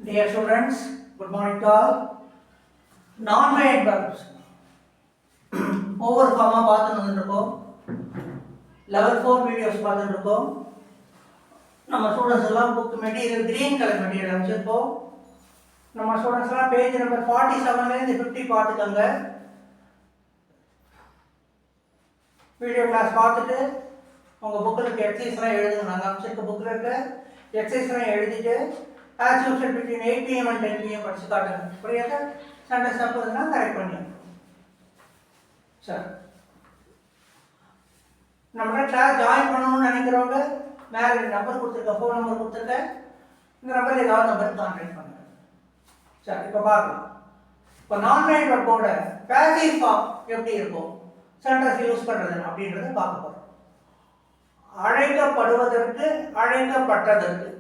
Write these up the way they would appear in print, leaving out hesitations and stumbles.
Dear students, good morning to all. Non-made verbs. ஒவ்வொரு ஃபார்மாக பார்த்துன்னு வந்துருக்கோம். லெவல் 4 வீடியோஸ் பார்த்துட்டு இருக்கோம். நம்ம ஸ்டூடெண்ட்ஸ் எல்லாம் book material green colour material அமைச்சிருக்கோம். நம்ம ஸ்டூடெண்ட்ஸ் எல்லாம் பேஜ் நம்பர் 47லேருந்து 50 பார்த்துக்கோங்க. வீடியோ கிளாஸ் பார்த்துட்டு உங்கள் புக்கில் இருக்க எக்ஸசைஸ்லாம் எழுதுங்க. நாங்கள் அமைச்சிருக்க புக்கில் இருக்க எக்ஸசைஸ்லாம் எழுதிட்டு as usual between 8 PM and 10 PM படிச்சு காட்டுங்க. புரியாத சென்டென்ஸ் தப்பு இருந்தால் கரெக்ட் பண்ணி சார். நம்ம கிளாஸ் ஜாயின் பண்ணணும்னு நினைக்கிறவங்க மேலே நம்பர் கொடுத்துருக்க, ஃபோன் நம்பர் கொடுத்துருக்கேன். இந்த நம்பர் ஏதாவது நம்பர் கான்டாக்ட் பண்ணுங்க. சரி, இப்போ பார்க்கலாம். இப்போ நான்-மெய்ட் வெர்போட பேசிவ் ஃபார்ம் எப்படி இருக்கும், சென்டென்ஸ் யூஸ் பண்ணுறது அப்படின்றத பார்க்க போகிறோம். அழைக்கப்படுவதற்கு, அழைக்கப்பட்டதற்கு.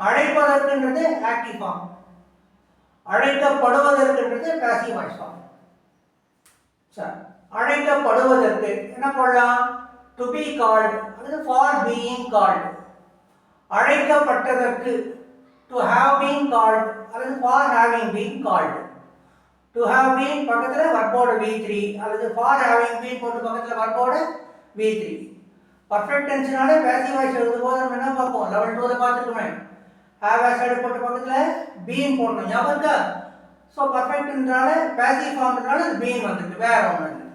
அழைப்பதற்குன்றது ஆக்டிவ் ஃபார்ம், அழைக்கப்படுவதற்குன்றது பாசிவ் வாய்ஸ் ஃபார்ம். சரி, அழைக்கப்படுவதற்கு என்ன போடலாம்? டு பி கால்ட் அல்லது ஃபார் பீயிங் கால்ட். அழைக்கப்பட்டதற்கு டு ஹேவ் பீன் கால்ட் அல்லது for having been called. To have been பக்கத்தில் வர்போட V3 அல்லது ஃபார் ஹேவிங் பீன் போட்டு பக்கத்தில் வர்போட V3. பர்ஃபெக்ட் டென்ஸ்னாலே பாசிவ் வாய்ஸ் எழுதும் போது நம்ம என்ன பார்ப்போம், லெவல் 2ல பார்த்துட்டுமே ஹேவ் சைடு போட்ட பக்கத்தில் பீன் போடணும், ஞாபகம் இருக்கா? ஸோ பர்ஃபெக்ட்னால பாசிவ் ஃபார்ம்னால பீன் வந்துட்டு வேற ஒன்று இல்லை.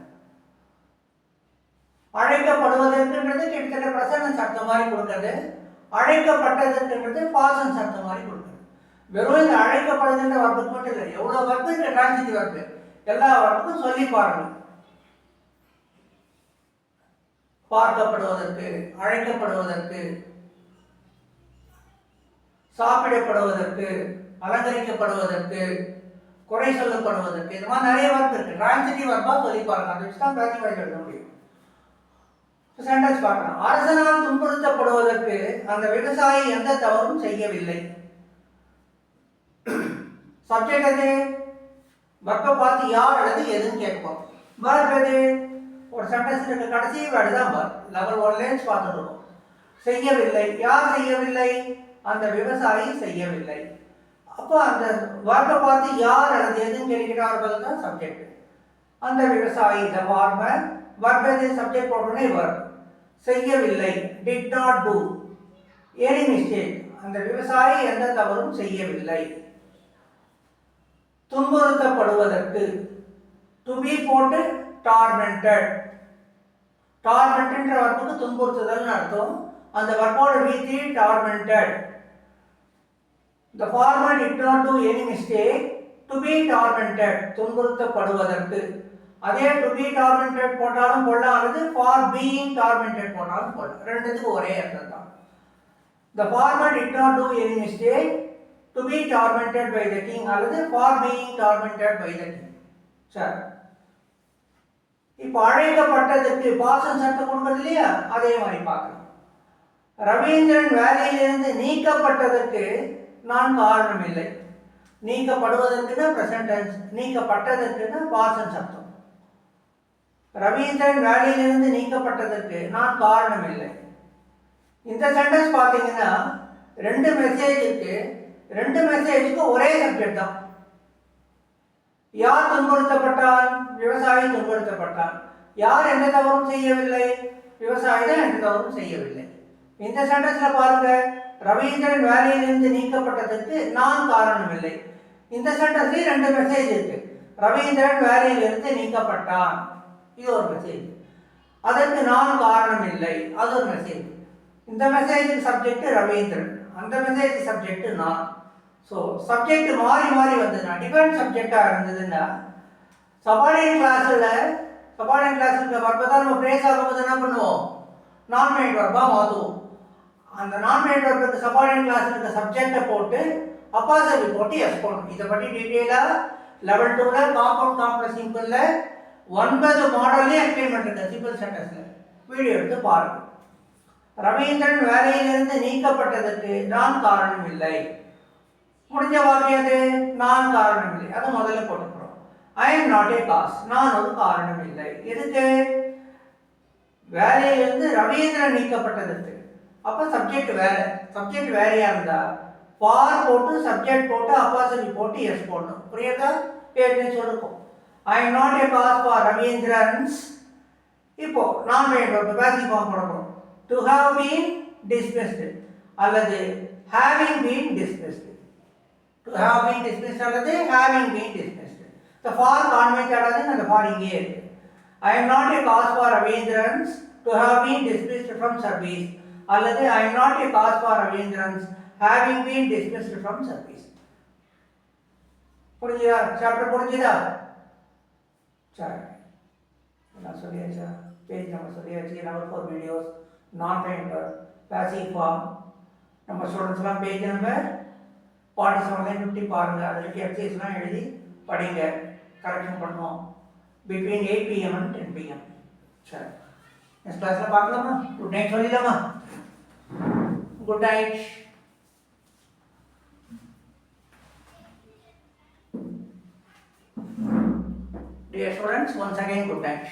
அழைக்கப்படுவதற்குன்றது கிட்டத்தட்ட ப்ரெசன்ட் அர்த்தம் மாதிரி கொடுக்குறது, அழைக்கப்பட்டதற்குன்றது பாசன்ஸ் அர்த்தம் மாதிரி கொடுக்குறது. வெறும் இந்த அழைக்கப்படுதுன்ற வர்ப்புக்கு மட்டும் இல்லை, எவ்வளோ வர்ப்பு இந்த டிரான்சிட்டிவ் வர்ப்பு எல்லா வர்ப்புக்கும் சொல்லி பாருங்க. பார்க்கப்படுவதற்கு, அழைக்கப்படுவதற்கு, சாப்பிடப்படுவதற்கு, அலங்கரிக்கப்படுவதற்கு, குறை சொல்லப்படுவதற்கு, இது மாதிரி நிறைய வர்ப் இருக்கு. டிரான்சிட்டிவ் வர்பா சொல்லி பாருங்க, அதை வச்சு தான் பாசிவ் வாய்ஸ் எழுத முடியும். சென்டென்ஸ் பார்க்கலாம். அரசனால் துன்புறுத்தப்படுவதற்கு அந்த விவசாயி எந்த தவறும் செய்யவில்லை. சப்ஜெக்ட் எது? வர்ப்பை பார்த்து யார் அல்லது எதுன்னு கேட்போம். வர்ப் எது? ஒரு சென்டென்ஸ் கடைசி வேர்டு தான் வர்ப். லெவல் 1லேருந்து பார்த்துட்டு இருக்கோம். செய்யவில்லை, யார் செய்யவில்லை? அந்த விவசாயி செய்யவில்லை. அப்போ அந்த வர்ப்பை பார்த்து யார் அல்லது எதுன்னு கேட்கிறார்கள் தான் சப்ஜெக்ட். அந்த விவசாயி த ஃபார்மர். வர்ப் எது? சப்ஜெக்ட் போட்டோன்னே வர்ப். செய்யவில்லை, did not do any mistake. அந்த விவசாயி எந்த தவறும் செய்யவில்லை. துன்புறுத்தப்படுவதற்கு டு பி போட்டு டார்மெண்டட். டார்மெண்டட்ன்ற வர்ப்புக்கு துன்புறுத்துதல்னு அர்த்தம். அந்த வர்ப்போட V3 tormented. The farmer did not do any mistake. To be tormented துன்புறுத்தப்படுவதற்கு. அதே to be tormented போட்டாலும் போடலாம், அல்லது for being tormented போட்டாலும் போடலாம். ரெண்டுத்துக்கும் ஒரே அர்த்தம் தான். The farmer did not do any mistake to be tormented by the king அல்லது for being tormented by the king. சரி, இப்போ அழைக்கப்பட்டதற்கு பாசன் சட்டம் கொடுக்கறது இல்லையா, அதே மாதிரி பார்க்கலாம். ரவீந்திரன் வேலையிலிருந்து நீக்கப்பட்டதற்கு நான் காரணம் இல்லை. நீக்கப்படுவதற்குன்னா பிரசன்ட் டென்ஸ், நீக்கப்பட்டதற்குன்னா பாசன் சப்தம். ரவீந்திரன் வேலையிலிருந்து நீக்கப்பட்டதற்கு நான் காரணம் இல்லை. இந்த சென்டென்ஸ் பார்த்தீங்கன்னா ரெண்டு மெசேஜுக்கு ஒரே சப்ஜெக்ட் தான். யார் துன்புறுத்தப்பட்டான்? விவசாயி துன்புறுத்தப்பட்டான். யார் எந்த தவறும் செய்யவில்லை? விவசாயி தான் எந்த தவறும் செய்யவில்லை. இந்த சென்டென்ஸ்ல பாருங்க, ரவீந்திரன் வேலையிலிருந்து நீக்கப்பட்டதற்கு நான் காரணம் இல்லை. இந்த சென்டென்ஸ்ல ரெண்டு மெசேஜ் இருக்கு. ரவீந்திரன் வேலையிலிருந்து நீக்கப்பட்டான், இது ஒரு மெசேஜ். அதற்கு நான் காரணம் இல்லை, அது ஒரு மெசேஜ். இந்த மெசேஜ் சப்ஜெக்ட் ரவீந்திரன், அந்த மெசேஜ் சப்ஜெக்ட் நான். ஸோ சப்ஜெக்ட் மாறி மாறி வந்ததுன்னா, டிஃபரெண்ட் சப்ஜெக்டாக இருந்ததுன்னா, சபார்டினேட் கிளாஸில் வர்ப்பை தான் நம்ம ஃப்ரேஸ் ஆகும்போது என்ன பண்ணுவோம், நான்-மெய்ட் வர்பா மாற்றுவோம். அந்த நான்-மெய்ட் வர்புக்கு சபார்டினேட் கிளாஸில் இருக்க சப்ஜெக்டை போட்டு அப்பாசிட்டிவ் போட்டு எஸ் போடணும். இதை பற்றி டீட்டெயிலாக லெவல் 2ல் காம்பவுண்ட் காம்ப்ளெக்ஸ் சிம்பிளில் 9 மாடல்லே எக்ஸ்பிளைன் பண்ணிருக்கேன். சிம்பிள் சென்டென்ஸில் வீடியோ எடுத்து பாருங்கள். ரவீந்திரன் வேலையிலிருந்து நீக்கப்பட்டதற்கு நான் காரணம் இல்லை. முடிஞ்ச வாக்கியது நான் காரணம் இல்லை, அது முதல்ல போட்டுக்கிறோம். I am not a cause, நான் ஒரு காரணம் இல்லை. எதுக்கு? வேலையிலிருந்து ரவீந்திரன் நீக்கப்பட்டதற்கு. அப்போ சப்ஜெக்ட் வேறு. சப்ஜெக்ட் வேறையாக இருந்தால் ஃபார் போட்டு சப்ஜெக்ட் போட்டு அப்பாசிட்டி போட்டு எஸ் போடணும். புரியுதா? ஏற்கனவே சொல்லிருக்கோம். I am not a cause for Ravindran's. இப்போ நான் பேசிக் ஃபார்ம் போடணும். டு ஹாவ் பீன் டிஸ்மிஸ்டு அல்லது having been dismissed. To have been dismissed அல்லது ஹேவிங் பீன் டிஸ்மிஸ்டு. இந்த ஃபார் கான்வென்ட் ஆடாது, அந்த ஃபார் இங்கே இருக்கு. I am not a cause for Ravindran's to have been dismissed from service அல்லது I am not a cause for Ravindran's having been dismissed from service. புரிஞ்சுதா? Chapter புரிஞ்சுதா? சரி, நான் சொல்லியாச்சா? பேஜ் நம்பர் சொல்லியாச்சு. நம்பர் 4 வீடியோஸ் நான் டைமர் பேசிவ் ஃபார்ம். நம்ம ஸ்டூடெண்ட்ஸ்லாம் page number 47 50 பாருங்க. அதில் இருக்க எக்ஸசைஸ்லாம் எழுதி படிங்க, கரெக்ஷன் பண்ணுவோம். Between 8 PM and 10 PM. சரி, நெக்ஸ்ட் கிளாஸில் பார்க்கலாமா? குட் நைட் சொல்லிடலாமா? Good night. Dear students, once again good night.